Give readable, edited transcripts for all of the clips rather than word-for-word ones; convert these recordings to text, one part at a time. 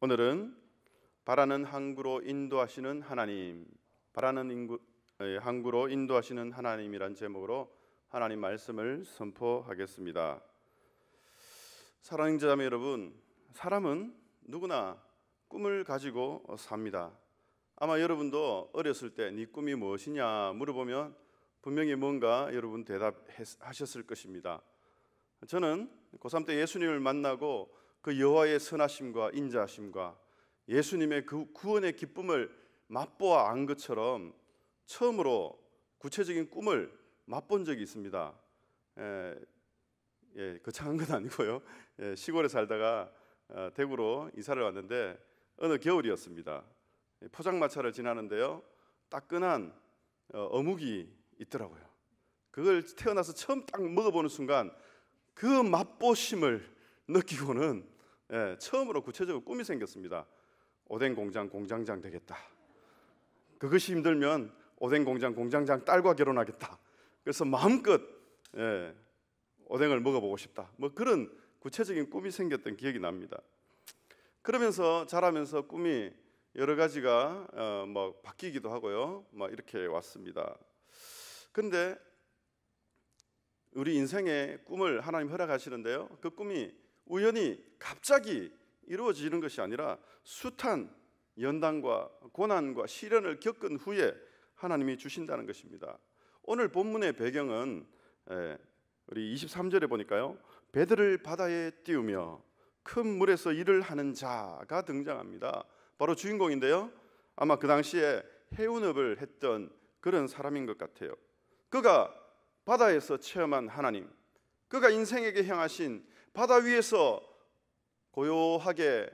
오늘은 바라는 항구로 인도하시는 하나님, 항구로 인도하시는 하나님이란 제목으로 하나님 말씀을 선포하겠습니다. 사랑하는 자매 여러분, 사람은 누구나 꿈을 가지고 삽니다. 아마 여러분도 어렸을 때 네 꿈이 무엇이냐 물어보면 분명히 뭔가 여러분 대답하셨을 것입니다. 저는 고3 때 예수님을 만나고 그 여호와의 선하심과 인자하심과 예수님의 그 구원의 기쁨을 맛보아 안 것처럼 처음으로 구체적인 꿈을 맛본 적이 있습니다. 거창한 건 아니고요. 시골에 살다가 대구로 이사를 왔는데 어느 겨울이었습니다. 포장마차를 지나는데요, 따끈한 어묵이 있더라고요. 그걸 태어나서 처음 딱 먹어보는 순간 그 맛보심을 느끼고는 처음으로 구체적으로 꿈이 생겼습니다. 오뎅 공장 공장장 되겠다. 그것이 힘들면 오뎅 공장 공장장 딸과 결혼하겠다. 그래서 마음껏 오뎅을 먹어보고 싶다. 뭐 그런 구체적인 꿈이 생겼던 기억이 납니다. 그러면서 자라면서 꿈이 여러 가지가 바뀌기도 하고요. 이렇게 왔습니다. 그런데 우리 인생의 꿈을 하나님 허락하시는데요, 그 꿈이 우연히 갑자기 이루어지는 것이 아니라 숱한 연단과 고난과 시련을 겪은 후에 하나님이 주신다는 것입니다. 오늘 본문의 배경은 우리 23절에 보니까요, 배들을 바다에 띄우며 큰 물에서 일을 하는 자가 등장합니다. 바로 주인공인데요, 아마 그 당시에 해운업을 했던 그런 사람인 것 같아요. 그가 바다에서 체험한 하나님, 그가 인생에게 향하신 바다 위에서 고요하게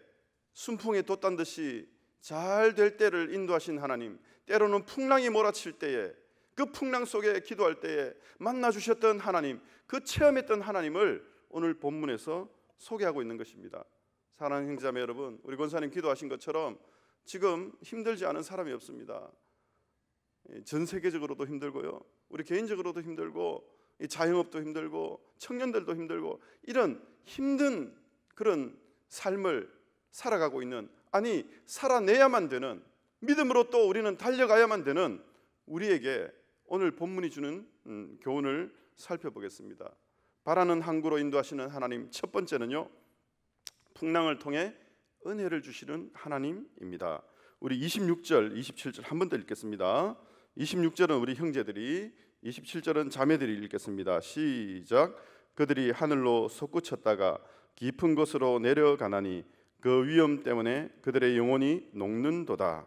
순풍에 돛단 듯이 잘 될 때를 인도하신 하나님, 때로는 풍랑이 몰아칠 때에 그 풍랑 속에 기도할 때에 만나 주셨던 하나님, 그 체험했던 하나님을 오늘 본문에서 소개하고 있는 것입니다. 사랑하는 형제자매 여러분, 우리 권사님 기도하신 것처럼 지금 힘들지 않은 사람이 없습니다. 전 세계적으로도 힘들고요, 우리 개인적으로도 힘들고, 자영업도 힘들고, 청년들도 힘들고, 이런 힘든 그런 삶을 살아가고 있는, 아니 살아내야만 되는, 믿음으로 또 우리는 달려가야만 되는 우리에게 오늘 본문이 주는 교훈을 살펴보겠습니다. 바라는 항구로 인도하시는 하나님, 첫 번째는요, 풍랑을 통해 은혜를 주시는 하나님입니다. 우리 26절, 27절 한 번 더 읽겠습니다. 26절은 우리 형제들이, 27절은 자매들이 읽겠습니다. 시작. 그들이 하늘로 솟구쳤다가 깊은 곳으로 내려가나니 그 위험 때문에 그들의 영혼이 녹는도다.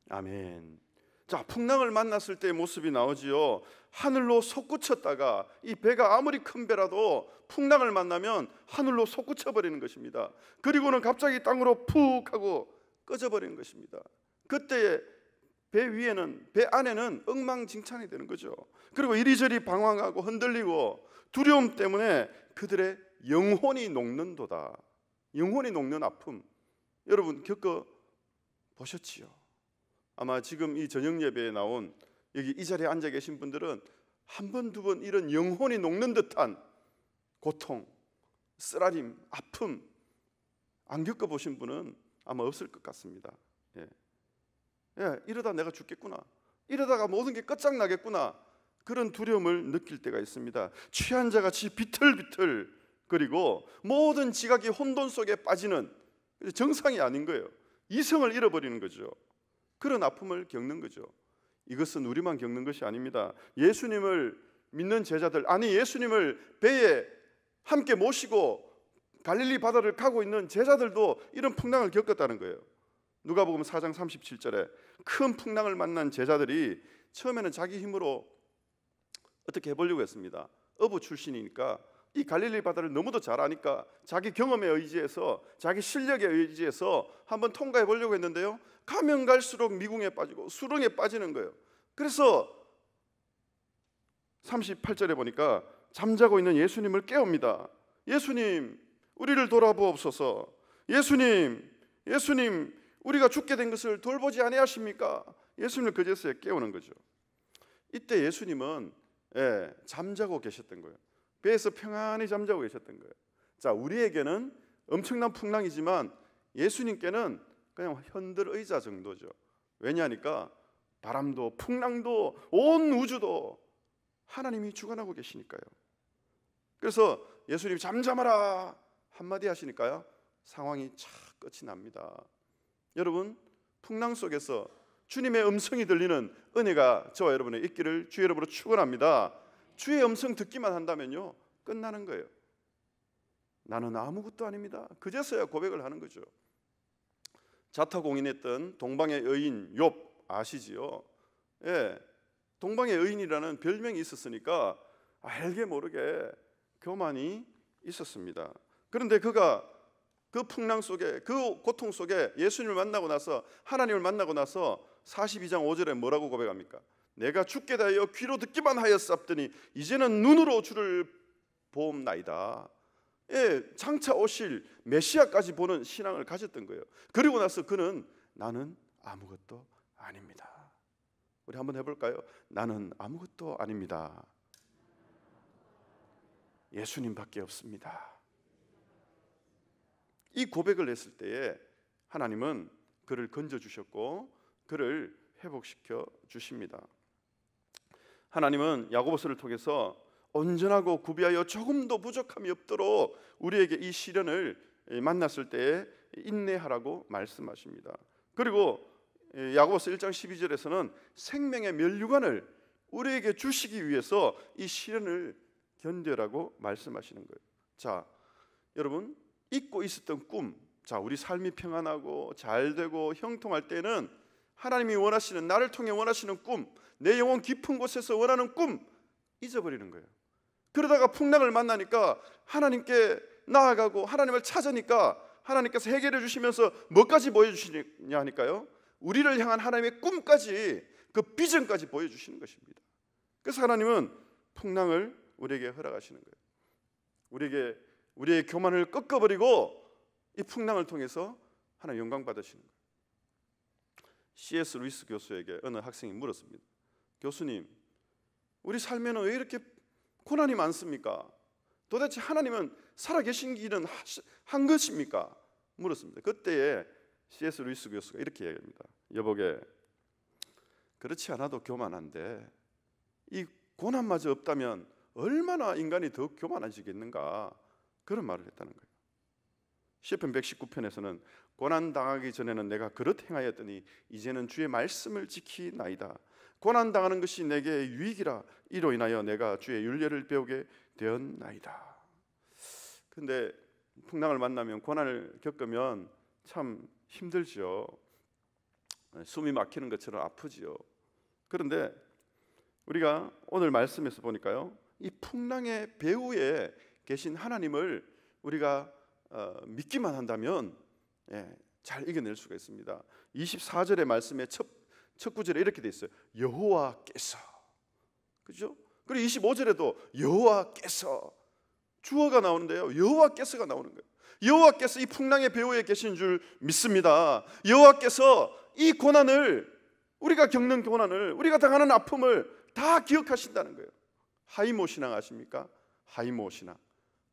아멘. 자, 풍랑을 만났을 때의 모습이 나오지요. 하늘로 솟구쳤다가, 이 배가 아무리 큰 배라도 풍랑을 만나면 하늘로 솟구쳐 버리는 것입니다. 그리고는 갑자기 땅으로 푹 하고 꺼져버리는 것입니다. 그때의 배 위에는, 배 안에는 엉망진창이 되는 거죠. 그리고 이리저리 방황하고 흔들리고 두려움 때문에 그들의 영혼이 녹는도다. 영혼이 녹는 아픔, 여러분 겪어 보셨지요? 아마 지금 이 저녁 예배에 나온 여기 이 자리에 앉아 계신 분들은 한 번, 두 번 이런 영혼이 녹는 듯한 고통, 쓰라림, 아픔 안 겪어보신 분은 아마 없을 것 같습니다. 이러다 내가 죽겠구나, 이러다가 모든 게 끝장나겠구나, 그런 두려움을 느낄 때가 있습니다. 취한 자같이 비틀비틀 거리고 모든 지각이 혼돈 속에 빠지는, 정상이 아닌 거예요. 이성을 잃어버리는 거죠. 그런 아픔을 겪는 거죠. 이것은 우리만 겪는 것이 아닙니다. 예수님을 믿는 제자들, 아니 예수님을 배에 함께 모시고 갈릴리 바다를 가고 있는 제자들도 이런 풍랑을 겪었다는 거예요. 누가복음 4장 37절에 큰 풍랑을 만난 제자들이 처음에는 자기 힘으로 어떻게 해보려고 했습니다. 어부 출신이니까 이 갈릴리 바다를 너무도 잘 아니까 자기 경험에 의지해서, 자기 실력에 의지해서 한번 통과해 보려고 했는데요, 가면 갈수록 미궁에 빠지고 수렁에 빠지는 거예요. 그래서 38절에 보니까 잠자고 있는 예수님을 깨웁니다. 예수님, 우리를 돌아보옵소서. 예수님, 우리가 죽게 된 것을 돌보지 아니하십니까? 예수님을 그제서야 깨우는 거죠. 이때 예수님은 잠자고 계셨던 거예요. 배에서 평안히 잠자고 계셨던 거예요. 자, 우리에게는 엄청난 풍랑이지만 예수님께는 그냥 현들 의자 정도죠. 왜냐하니까 바람도 풍랑도 온 우주도 하나님이 주관하고 계시니까요. 그래서 예수님이 잠잠하라 한마디 하시니까요, 상황이 착 끝이 납니다. 여러분, 풍랑 속에서 주님의 음성이 들리는 은혜가 저와 여러분의 있기를 주의 이름으로 축원합니다. 주의 음성 듣기만 한다면요, 끝나는 거예요. 나는 아무것도 아닙니다. 그제서야 고백을 하는 거죠. 자타공인했던 동방의 여인 욥 아시지요? 동방의 여인이라는 별명이 있었으니까 알게 모르게 교만이 있었습니다. 그런데 그가 그 풍랑 속에, 그 고통 속에 예수님을 만나고 나서, 하나님을 만나고 나서 42장 5절에 뭐라고 고백합니까? 내가 죽게 되어 귀로 듣기만 하였사옵더니 이제는 눈으로 주를 보옵나이다. 장차 오실 메시아까지 보는 신앙을 가졌던 거예요. 그리고 나서 그는 나는 아무것도 아닙니다. 우리 한번 해볼까요? 나는 아무것도 아닙니다. 예수님밖에 없습니다. 이 고백을 했을 때에 하나님은 그를 건져주셨고 그를 회복시켜 주십니다. 하나님은 야고보서를 통해서 온전하고 구비하여 조금도 부족함이 없도록 우리에게 이 시련을 만났을 때에 인내하라고 말씀하십니다. 그리고 야고보서 1장 12절에서는 생명의 면류관을 우리에게 주시기 위해서 이 시련을 견뎌라고 말씀하시는 거예요. 자, 여러분, 잊고 있었던 꿈, 자, 우리 삶이 평안하고 잘되고 형통할 때는 하나님이 원하시는, 나를 통해 원하시는 꿈, 내 영혼 깊은 곳에서 원하는 꿈 잊어버리는 거예요. 그러다가 풍랑을 만나니까 하나님께 나아가고 하나님을 찾으니까 하나님께서 해결해 주시면서 뭐까지 보여주시냐 하니까요, 우리를 향한 하나님의 꿈까지, 그 비전까지 보여주시는 것입니다. 그래서 하나님은 풍랑을 우리에게 허락하시는 거예요. 우리의 교만을 꺾어버리고 이 풍랑을 통해서 하나님 영광 받으시는 거예요. C.S. 루이스 교수에게 어느 학생이 물었습니다. 교수님, 우리 삶에는 왜 이렇게 고난이 많습니까? 도대체 하나님은 살아계신 길은 한 것입니까? 물었습니다. 그때에 C.S. 루이스 교수가 이렇게 얘기합니다. 여보게, 그렇지 않아도 교만한데 이 고난마저 없다면 얼마나 인간이 더 교만해지겠는가, 그런 말을 했다는 거예요. 시편 119편에서는 고난 당하기 전에는 내가 그릇 행하였더니 이제는 주의 말씀을 지키나이다. 고난 당하는 것이 내게 유익이라, 이로 인하여 내가 주의 율례를 배우게 되었나이다. 근데 풍랑을 만나면, 고난을 겪으면 참 힘들죠. 숨이 막히는 것처럼 아프지요. 그런데 우리가 오늘 말씀에서 보니까요, 이 풍랑의 배후에 계신 하나님을 우리가 믿기만 한다면 잘 이겨낼 수가 있습니다. 24절의 말씀의 첫 구절에 이렇게 돼 있어요. 여호와께서, 그죠? 그리고 25절에도 여호와께서, 주어가 나오는데요, 여호와께서가 나오는 거예요. 여호와께서 이 풍랑의 배후에 계신 줄 믿습니다. 여호와께서 이 고난을, 우리가 겪는 고난을, 우리가 당하는 아픔을 다 기억하신다는 거예요. 하이모 신앙 아십니까? 하이모 신앙.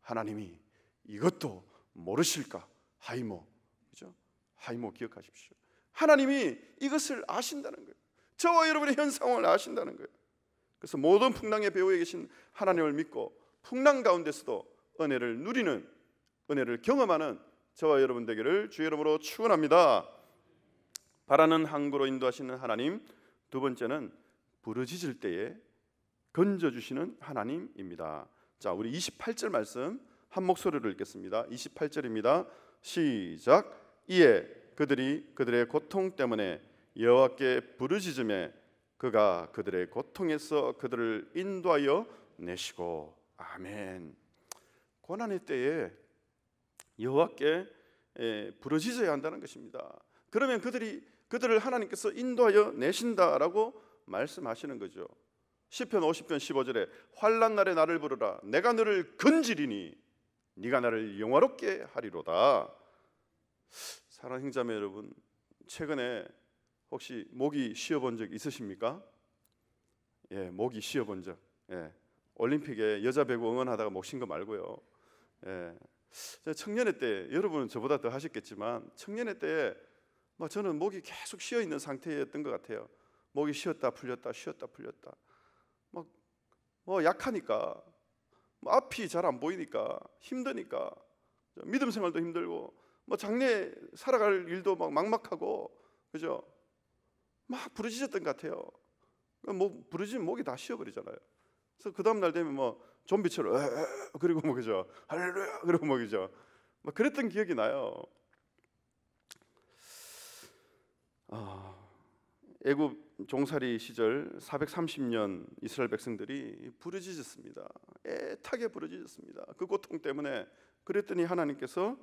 하나님이 이것도 모르실까? 하이모, 그죠? 하이모 기억하십시오. 하나님이 이것을 아신다는 거예요. 저와 여러분의 현 상황을 아신다는 거예요. 그래서 모든 풍랑의 배후에 계신 하나님을 믿고 풍랑 가운데서도 은혜를 누리는, 은혜를 경험하는 저와 여러분 되기를 주의 이름으로 축원합니다. 바라는 항구로 인도하시는 하나님, 두 번째는 부르짖을 때에 건져주시는 하나님입니다. 자, 우리 28절 말씀 한 목소리로 읽겠습니다. 28절입니다. 시작. 이에 그들이 그들의 고통 때문에 여호와께 부르짖음에 그가 그들의 고통에서 그들을 인도하여 내시고. 아멘. 고난의 때에 여호와께 부르짖어야 한다는 것입니다. 그러면 그들을 하나님께서 인도하여 내신다라고 말씀하시는 거죠. 시편 50편 15절에 환난 날에 나를 부르라, 내가 너를 건지리니 네가 나를 영화롭게 하리로다. 사랑하는 형제자매 여러분, 최근에 혹시 목이 쉬어본 적 있으십니까? 목이 쉬어본 적. 올림픽에 여자 배구 응원하다가 목 쉰 거 말고요. 청년회 때, 여러분은 저보다 더 하셨겠지만 청년회 때 저는 목이 계속 쉬어 있는 상태였던 것 같아요. 목이 쉬었다 풀렸다 쉬었다 풀렸다. 약하니까, 앞이 잘 안 보이니까 힘드니까, 믿음 생활도 힘들고, 장래 살아갈 일도 막막하고, 그죠? 막 부르짖었던 것 같아요. 부르짖으면 목이 다 쉬어버리잖아요. 그래서 그 다음 날 되면 좀비처럼 그리고 그죠? 할렐루야 그리고 그죠? 그랬던 기억이 나요. 애굽 종살이 시절 430년 이스라엘 백성들이 부르짖었습니다. 애타게 부르짖었습니다. 그 고통 때문에. 그랬더니 하나님께서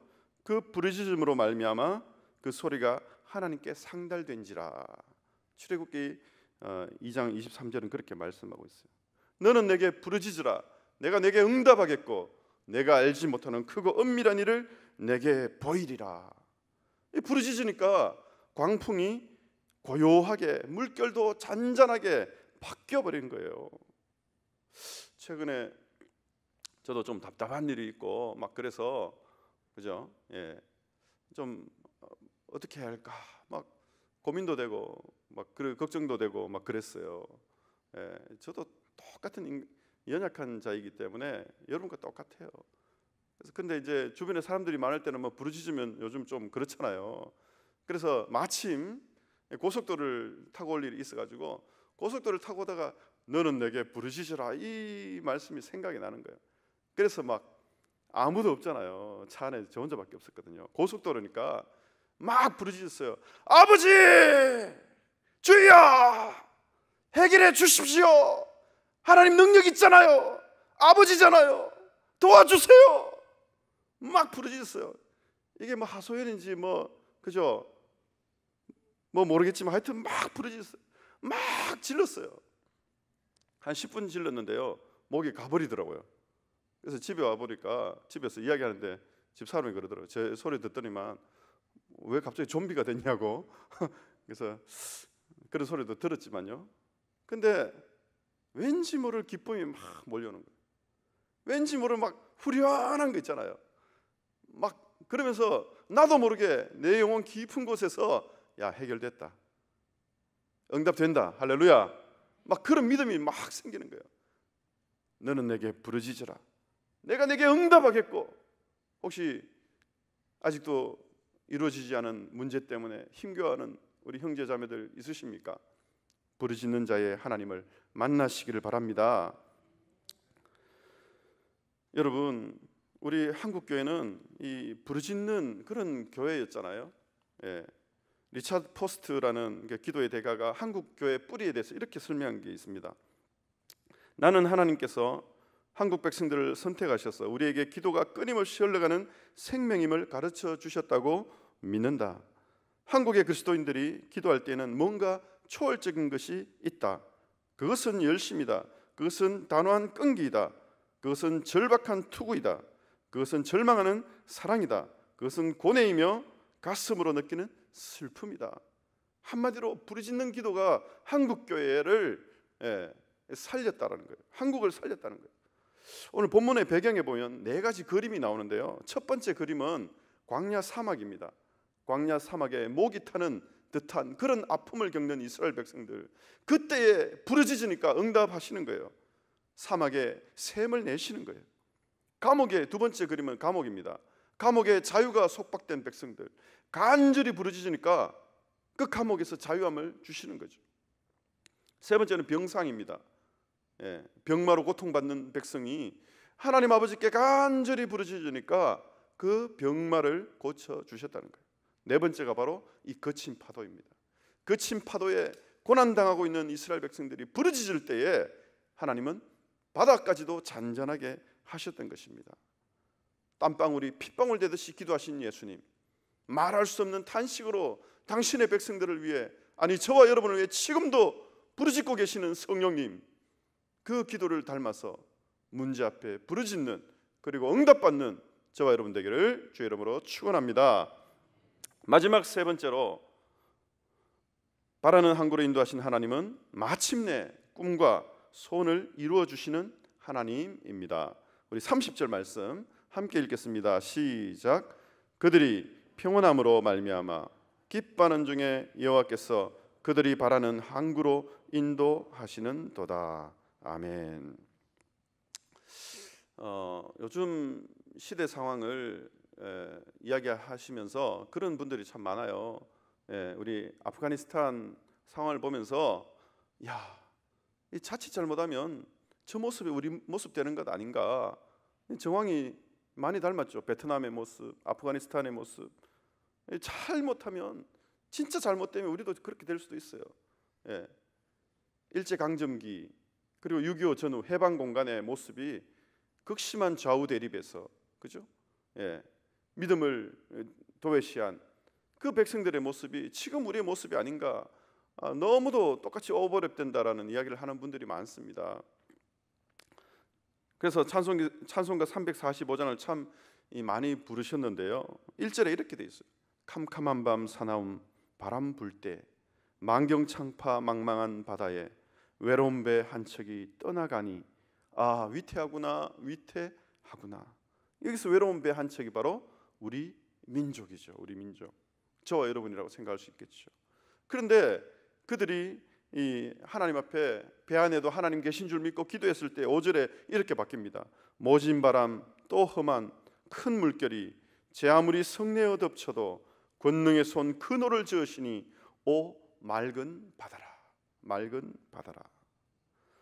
그 부르짖음으로 말미암아 그 소리가 하나님께 상달된지라. 출애굽기 2장 23절은 그렇게 말씀하고 있어요. 너는 내게 부르짖으라. 내가 내게 응답하겠고 내가 알지 못하는 크고 은밀한 일을 내게 보이리라. 부르짖으니까 광풍이 고요하게, 물결도 잔잔하게 바뀌어버린 거예요. 최근에 저도 좀 답답한 일이 있고 그래서 그죠? 좀 어떻게 해야 할까 고민도 되고 걱정도 되고 그랬어요. 저도 똑같은 연약한 자이기 때문에 여러분과 똑같아요. 그래서 근데 이제 주변에 사람들이 많을 때는 부르짖으면 요즘 좀 그렇잖아요. 그래서 마침 고속도로를 타고 올 일이 있어가지고 고속도로를 타고 오다가 너는 내게 부르짖으라 이 말씀이 생각이 나는 거예요. 그래서 아무도 없잖아요. 차 안에 저 혼자밖에 없었거든요. 고속도로니까 막 부르짖었어요. 아버지 주여 해결해 주십시오. 하나님 능력 있잖아요. 아버지잖아요. 도와주세요. 막 부르짖었어요. 이게 하소연인지 그죠? 모르겠지만 하여튼 막 부르짖었어요. 막 질렀어요. 한 10분 질렀는데요. 목이 가버리더라고요. 그래서 집에 와보니까 집에서 이야기하는데 집 사람이 그러더라고요. 제 소리 듣더니만 왜 갑자기 좀비가 됐냐고. 그래서 그런 소리도 들었지만요. 근데 왠지 모를 기쁨이 막 몰려오는 거예요. 왠지 모를 후련한 거 있잖아요. 그러면서 나도 모르게 내 영혼 깊은 곳에서 야 해결됐다, 응답된다, 할렐루야, 그런 믿음이 막 생기는 거예요. 너는 내게 부르짖으라. 내가 내게 응답하겠고. 혹시 아직도 이루어지지 않은 문제 때문에 힘겨워하는 우리 형제 자매들 있으십니까? 부르짖는 자의 하나님을 만나시기를 바랍니다. 여러분, 우리 한국 교회는 이 부르짖는 그런 교회였잖아요. 리차드 포스트라는 기도의 대가가 한국 교회 뿌리에 대해서 이렇게 설명한 게 있습니다. 나는 하나님께서 한국 백성들을 선택하셔서 우리에게 기도가 끊임없이 흘러가는 생명임을 가르쳐 주셨다고 믿는다. 한국의 그리스도인들이 기도할 때는 뭔가 초월적인 것이 있다. 그것은 열심이다. 그것은 단호한 끈기이다. 그것은 절박한 투구이다. 그것은 절망하는 사랑이다. 그것은 고뇌이며 가슴으로 느끼는 슬픔이다. 한마디로 부르짖는 기도가 한국 교회를 살렸다라는 거예요. 한국을 살렸다는 거예요. 오늘 본문의 배경에 보면 4가지 그림이 나오는데요. 첫 번째 그림은 광야 사막입니다. 광야 사막에 목이 타는 듯한 그런 아픔을 겪는 이스라엘 백성들, 그때에 부르짖으니까 응답하시는 거예요. 사막에 샘을 내시는 거예요. 감옥의 두 번째 그림은 감옥입니다. 감옥에 자유가 속박된 백성들, 간절히 부르짖으니까 그 감옥에서 자유함을 주시는 거죠. 세 번째는 병상입니다. 병마로 고통받는 백성이 하나님 아버지께 간절히 부르짖으니까 그 병마를 고쳐주셨다는 거예요. 네 번째가 바로 이 거친 파도입니다. 거친 파도에 고난당하고 있는 이스라엘 백성들이 부르짖을 때에 하나님은 바다까지도 잔잔하게 하셨던 것입니다. 땀방울이 핏방울 되듯이 기도하신 예수님, 말할 수 없는 탄식으로 당신의 백성들을 위해, 아니 저와 여러분을 위해 지금도 부르짖고 계시는 성령님, 그 기도를 닮아서 문제 앞에 부르짖는, 그리고 응답받는 저와 여러분 되기를 주의 이름으로 축원합니다. 마지막 세 번째로 바라는 항구로 인도하신 하나님은 마침내 꿈과 소원을 이루어 주시는 하나님입니다. 우리 30절 말씀 함께 읽겠습니다. 시작. 그들이 평온함으로 말미암아 기뻐하는 중에 여호와께서 그들이 바라는 항구로 인도하시는도다. 아멘. 요즘 시대 상황을 이야기하시면서 그런 분들이 참 많아요. 우리 아프가니스탄 상황을 보면서 이 자칫 잘못하면 저 모습이 우리 모습 되는 것 아닌가. 정황이 많이 닮았죠. 베트남의 모습, 아프가니스탄의 모습. 잘못하면 진짜 잘못되면 우리도 그렇게 될 수도 있어요. 일제강점기 그리고 6.25 전후 해방공간의 모습이 극심한 좌우 대립에서, 그죠? 믿음을 도외시한 그 백성들의 모습이 지금 우리의 모습이 아닌가. 너무도 똑같이 오버랩된다라는 이야기를 하는 분들이 많습니다. 그래서 찬송가 345장을 참 많이 부르셨는데요. 1절에 이렇게 돼 있어요. 캄캄한 밤 사나움 바람 불 때 만경창파 망망한 바다에 외로운 배 한 척이 떠나가니 위태하구나 위태하구나. 여기서 외로운 배 한 척이 바로 우리 민족이죠. 우리 민족, 저와 여러분이라고 생각할 수 있겠죠. 그런데 그들이 이 하나님 앞에 배 안에도 하나님 계신 줄 믿고 기도했을 때 5절에 이렇게 바뀝니다. 모진 바람 또 험한 큰 물결이 제 아무리 성내어 덮쳐도 권능의 손 그 노를 저으시니 오 맑은 바다라. 맑은 바다라.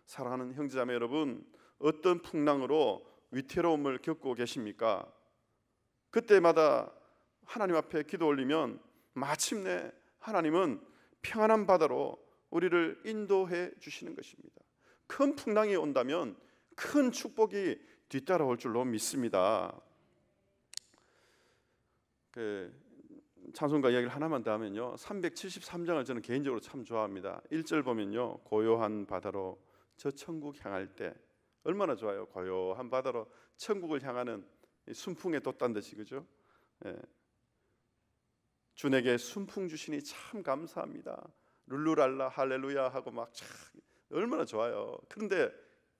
사랑하는 형제자매 여러분, 어떤 풍랑으로 위태로움을 겪고 계십니까? 그때마다 하나님 앞에 기도 올리면 마침내 하나님은 평안한 바다로 우리를 인도해 주시는 것입니다. 큰 풍랑이 온다면 큰 축복이 뒤따라올 줄로 믿습니다. 찬송가 이야기를 하나만 더 하면요, 373장을 저는 개인적으로 참 좋아합니다. 1절 보면요, 고요한 바다로 저 천국 향할 때, 얼마나 좋아요. 고요한 바다로 천국을 향하는 순풍에 돛단 듯이, 그죠? 주에게 순풍 주시니 참 감사합니다. 룰루랄라 할렐루야 하고 막 참 얼마나 좋아요. 그런데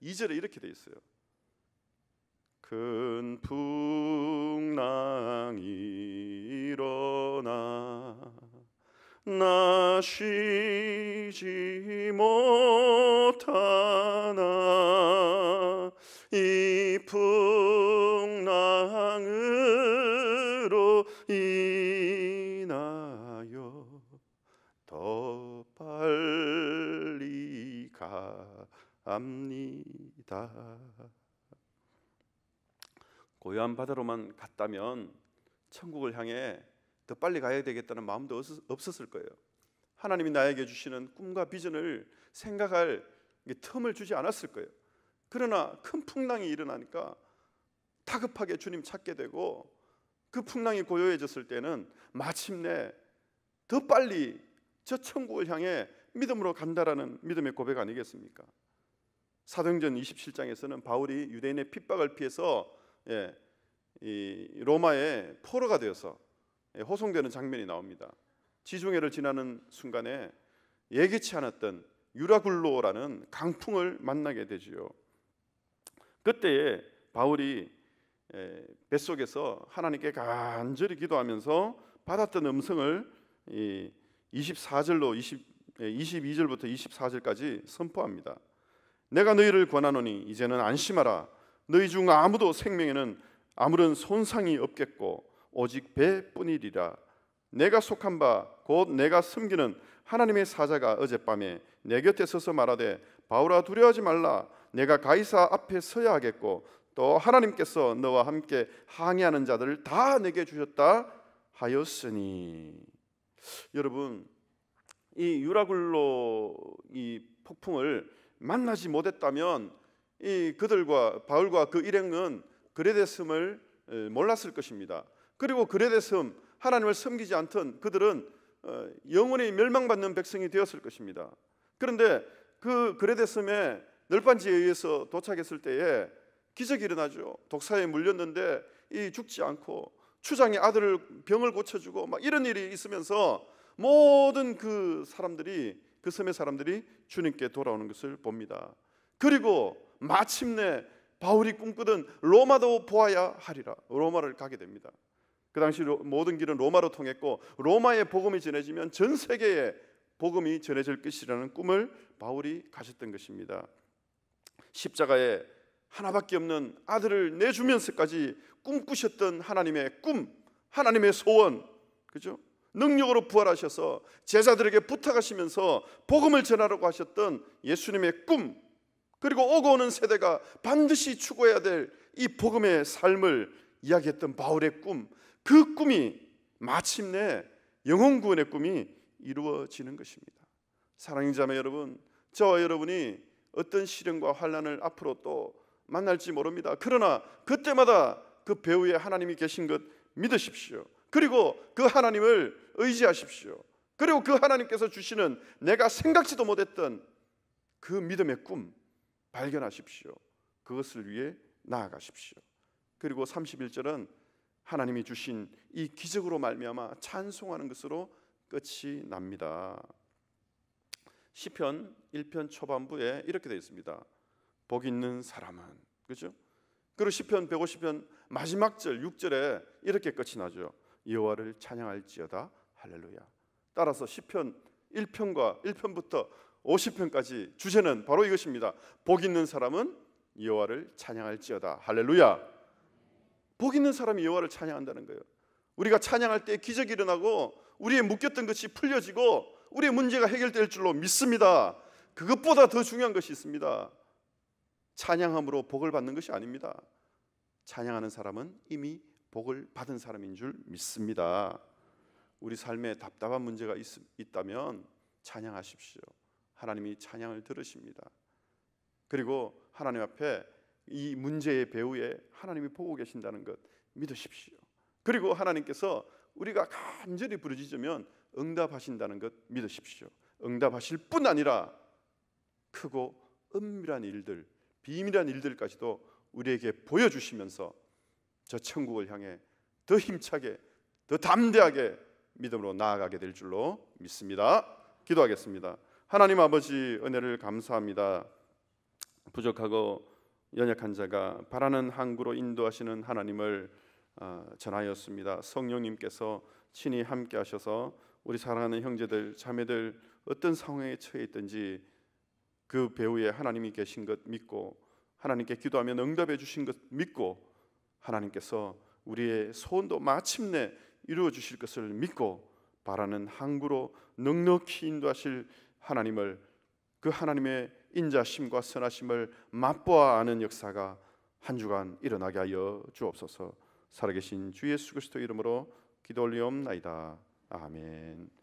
2절에 이렇게 돼 있어요. 큰 풍랑이 일어나 나 쉬지 못하나 이 풍랑으로 인하여 더 빨리 갑니다. 고요한 바다로만 갔다면 천국을 향해 더 빨리 가야 되겠다는 마음도 없었을 거예요. 하나님이 나에게 주시는 꿈과 비전을 생각할 틈을 주지 않았을 거예요. 그러나 큰 풍랑이 일어나니까 다급하게 주님 찾게 되고, 그 풍랑이 고요해졌을 때는 마침내 더 빨리 저 천국을 향해 믿음으로 간다라는 믿음의 고백 아니겠습니까? 사도행전 27장에서는 바울이 유대인의 핍박을 피해서 이 로마의 포로가 되어서 호송되는 장면이 나옵니다. 지중해를 지나는 순간에 예기치 않았던 유라굴로라는 강풍을 만나게 되지요. 그때에 바울이 뱃속에서 하나님께 간절히 기도하면서 받았던 음성을 22절부터 24절까지 선포합니다. 내가 너희를 권하노니 이제는 안심하라. 너희 중 아무도 생명에는 아무런 손상이 없겠고 오직 배뿐이리라. 내가 속한 바 곧 내가 섬기는 하나님의 사자가 어젯밤에 내 곁에 서서 말하되 바울아 두려워하지 말라. 내가 가이사 앞에 서야 하겠고 또 하나님께서 너와 함께 항해하는 자들을 다 내게 주셨다 하였으니. 여러분, 이 유라굴로 이 폭풍을 만나지 못했다면 이 그들과 바울과 그 일행은 그레 됐음을 몰랐을 것입니다. 그리고 그레 됐음, 하나님을 섬기지 않던 그들은 영원히 멸망받는 백성이 되었을 것입니다. 그런데 그 그레 됐음에 널빤지에 의해서 도착했을 때에 기적이 일어나죠. 독사에 물렸는데 이 죽지 않고 추장의 아들을 병을 고쳐주고 막 이런 일이 있으면서 모든 그 사람들이, 그 섬의 사람들이 주님께 돌아오는 것을 봅니다. 그리고 마침내 바울이 꿈꾸던 로마도 보아야 하리라. 로마를 가게 됩니다. 그 당시 모든 길은 로마로 통했고 로마의 복음이 전해지면 전 세계에 복음이 전해질 것이라는 꿈을 바울이 가졌던 것입니다. 십자가에 하나밖에 없는 아들을 내주면서까지 꿈꾸셨던 하나님의 꿈, 하나님의 소원, 그죠? 능력으로 부활하셔서 제자들에게 부탁하시면서 복음을 전하라고 하셨던 예수님의 꿈, 그리고 오고 오는 세대가 반드시 추구해야 될 이 복음의 삶을 이야기했던 바울의 꿈, 그 꿈이 마침내 영혼 구원의 꿈이 이루어지는 것입니다. 사랑하는 자매 여러분, 저와 여러분이 어떤 시련과 환난을 앞으로 또 만날지 모릅니다. 그러나 그때마다 그 배후에 하나님이 계신 것 믿으십시오. 그리고 그 하나님을 의지하십시오. 그리고 그 하나님께서 주시는 내가 생각지도 못했던 그 믿음의 꿈 발견하십시오. 그것을 위해 나아가십시오. 그리고 31절은 하나님이 주신 이 기적으로 말미암아 찬송하는 것으로 끝이 납니다. 시편 1편 초반부에 이렇게 되어 있습니다. 복 있는 사람은, 그죠? 그리고 시편 150편 마지막 절 6절에 이렇게 끝이 나죠. 여호와를 찬양할지어다 할렐루야. 따라서 시편 1편과 1편부터 50편까지 주제는 바로 이것입니다. 복 있는 사람은 여호와를 찬양할지어다 할렐루야. 복 있는 사람이 여호와를 찬양한다는 거예요. 우리가 찬양할 때 기적이 일어나고 우리의 묶였던 것이 풀려지고 우리의 문제가 해결될 줄로 믿습니다. 그것보다 더 중요한 것이 있습니다. 찬양함으로 복을 받는 것이 아닙니다. 찬양하는 사람은 이미 복을 받은 사람인 줄 믿습니다. 우리 삶에 답답한 문제가 있다면 찬양하십시오. 하나님이 찬양을 들으십니다. 그리고 하나님 앞에 이 문제의 배후에 하나님이 보고 계신다는 것 믿으십시오. 그리고 하나님께서 우리가 간절히 부르짖으면 응답하신다는 것 믿으십시오. 응답하실 뿐 아니라 크고 은밀한 일들, 비밀한 일들까지도 우리에게 보여주시면서 저 천국을 향해 더 힘차게, 더 담대하게 믿음으로 나아가게 될 줄로 믿습니다. 기도하겠습니다. 하나님 아버지, 은혜를 감사합니다. 부족하고 연약한 자가 바라는 항구로 인도하시는 하나님을 전하였습니다. 성령님께서 친히 함께 하셔서 우리 사랑하는 형제들, 자매들 어떤 상황에 처해 있든지 그 배후에 하나님이 계신 것 믿고 하나님께 기도하면 응답해 주신 것 믿고 하나님께서 우리의 소원도 마침내 이루어 주실 것을 믿고 바라는 항구로 넉넉히 인도하실 하나님을, 그 하나님의 인자심과 선하심을 맛보아 아는 역사가 한 주간 일어나게 하여 주옵소서. 살아계신 주 예수 그리스도 이름으로 기도 올리옵나이다. 아멘.